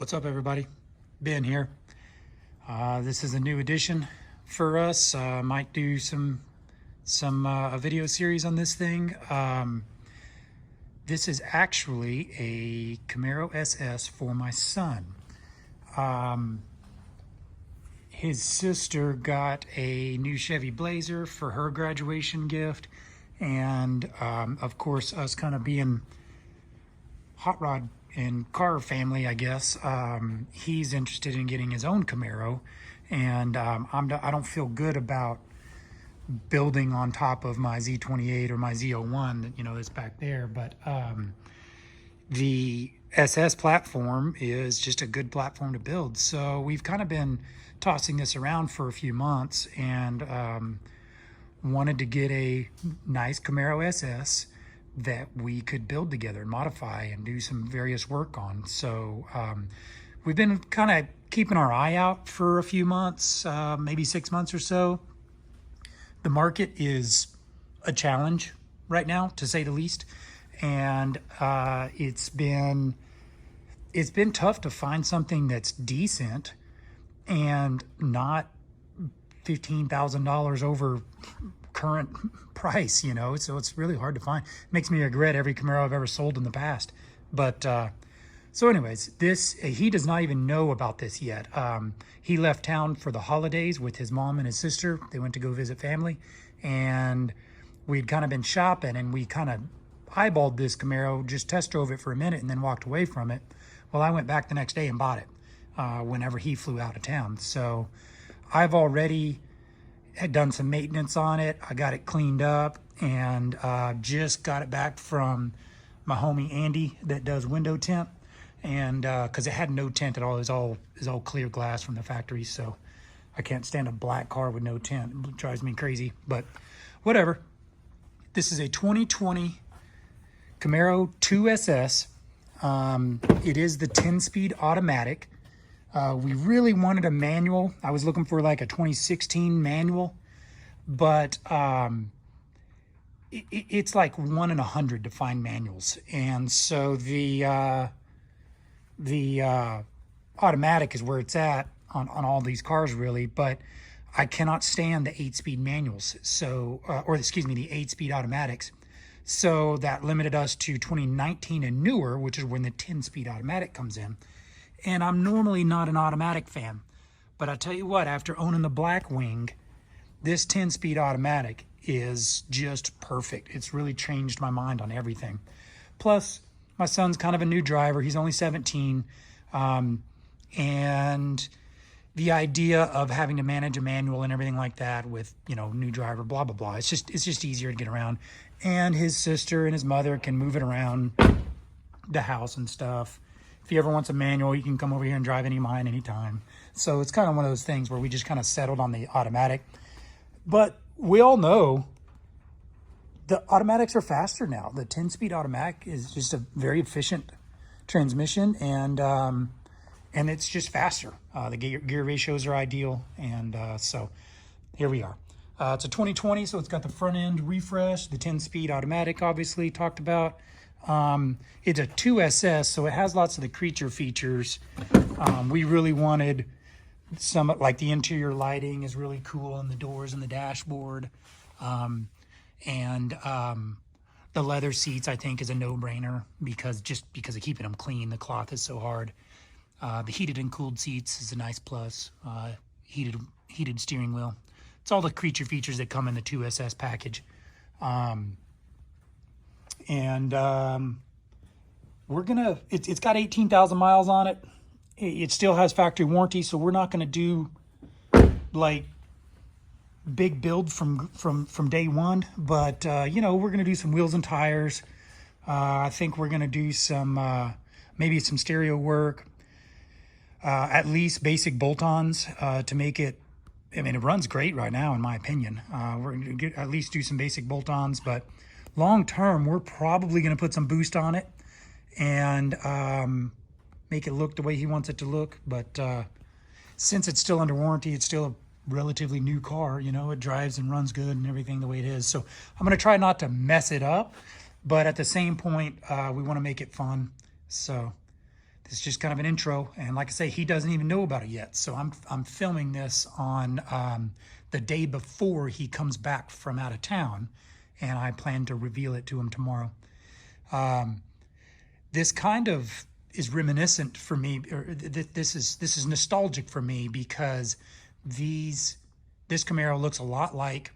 What's up, everybody? Ben here. This is a new edition for us. Might do some a video series on this thing. This is actually a Camaro SS for my son. His sister got a new Chevy Blazer for her graduation gift, and of course, us kind of being hot rod and car family, I guess, he's interested in getting his own Camaro, and I don't feel good about building on top of my Z28 or my Z01 that's back there, but the SS platform is just a good platform to build. So we've kind of been tossing this around for a few months, and wanted to get a nice Camaro SS that we could build together and modify and do some various work on. So we've been kind of keeping our eye out for a few months, maybe 6 months or so. The market is a challenge right now, to say the least, and it's been tough to find something that's decent and not $15,000 over current price, so it's really hard to find. It makes me regret every Camaro I've ever sold in the past. But so anyways, he does not even know about this yet. He left town for the holidays with his mom and his sister. They went to go visit family, and we'd kind of been shopping, and we kind of eyeballed this Camaro, just test drove it for a minute and then walked away from it. Well, I went back the next day and bought it whenever he flew out of town. So I've already had done some maintenance on it. I got it cleaned up, and just got it back from my homie Andy that does window tint, and because it had no tint at all. It was all clear glass from the factory, so I can't stand a black car with no tint. It drives me crazy, but whatever. This is a 2020 Camaro 2SS. It is the 10-speed automatic. We really wanted a manual. I was looking for like a 2016 manual, but it's like 1 in 100 to find manuals. And so the automatic is where it's at on all these cars, really. But I cannot stand the 8-speed manuals. So, or excuse me, the 8-speed automatics. So that limited us to 2019 and newer, which is when the 10-speed automatic comes in. And I'm normally not an automatic fan, but I tell you what, after owning the Blackwing, this 10-speed automatic is just perfect. It's really changed my mind on everything. Plus, my son's kind of a new driver. He's only 17, and the idea of having to manage a manual and everything like that with, new driver, blah, blah, blah. It's just easier to get around. And his sister and his mother can move it around the house and stuff. If he ever wants a manual, you can come over here and drive any of mine anytime. So it's kind of one of those things where we just kind of settled on the automatic. But we all know the automatics are faster now. The 10-speed automatic is just a very efficient transmission, and it's just faster. The gear ratios are ideal, and so here we are. It's a 2020, so it's got the front end refresh, the 10-speed automatic, obviously talked about. It's a 2SS, so it has lots of the creature features. We really wanted some, like the interior lighting is really cool on the doors and the dashboard. And the leather seats, I think, is a no-brainer because of keeping them clean. The cloth is so hard. The heated and cooled seats is a nice plus. Heated steering wheel. It's all the creature features that come in the 2SS package. It's got 18,000 miles on it. It still has factory warranty, so we're not gonna do like big build from day one, but we're gonna do some wheels and tires. I think we're gonna do some maybe some stereo work, at least basic bolt-ons to make it. I mean, it runs great right now, in my opinion. We're gonna at least do some basic bolt-ons, but long term, we're probably going to put some boost on it and make it look the way he wants it to look. But since it's still under warranty, it's still a relatively new car. It drives and runs good and everything the way it is. So I'm going to try not to mess it up, but at the same point, we want to make it fun. So It's just kind of an intro, and like I say, he doesn't even know about it yet. So I'm filming this on the day before he comes back from out of town, and I plan to reveal it to him tomorrow. This kind of is reminiscent for me, or this is nostalgic for me, because this Camaro looks a lot like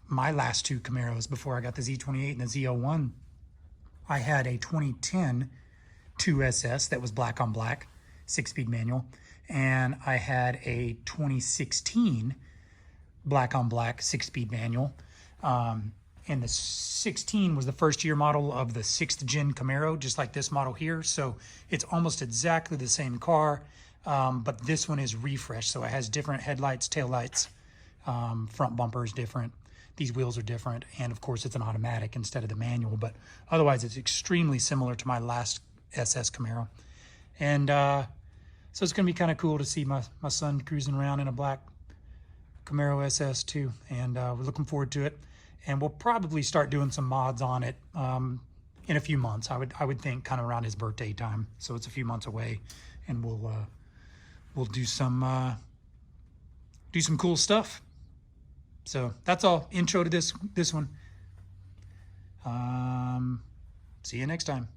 my last two Camaros before I got the Z28 and the Z01. I had a 2010 2SS that was black on black, 6-speed manual, and I had a 2016 black on black 6-speed manual. And the 16 was the first year model of the 6th gen Camaro, just like this model here. So it's almost exactly the same car, but this one is refreshed. So it has different headlights, taillights, front bumper is different. These wheels are different. And of course it's an automatic instead of the manual, but otherwise it's extremely similar to my last SS Camaro. And so it's gonna be kind of cool to see my son cruising around in a black Camaro SS too. And we're looking forward to it. And we'll probably start doing some mods on it in a few months. I would think kind of around his birthday time. So it's a few months away, and we'll do some cool stuff. So that's all. Intro to this one. See you next time.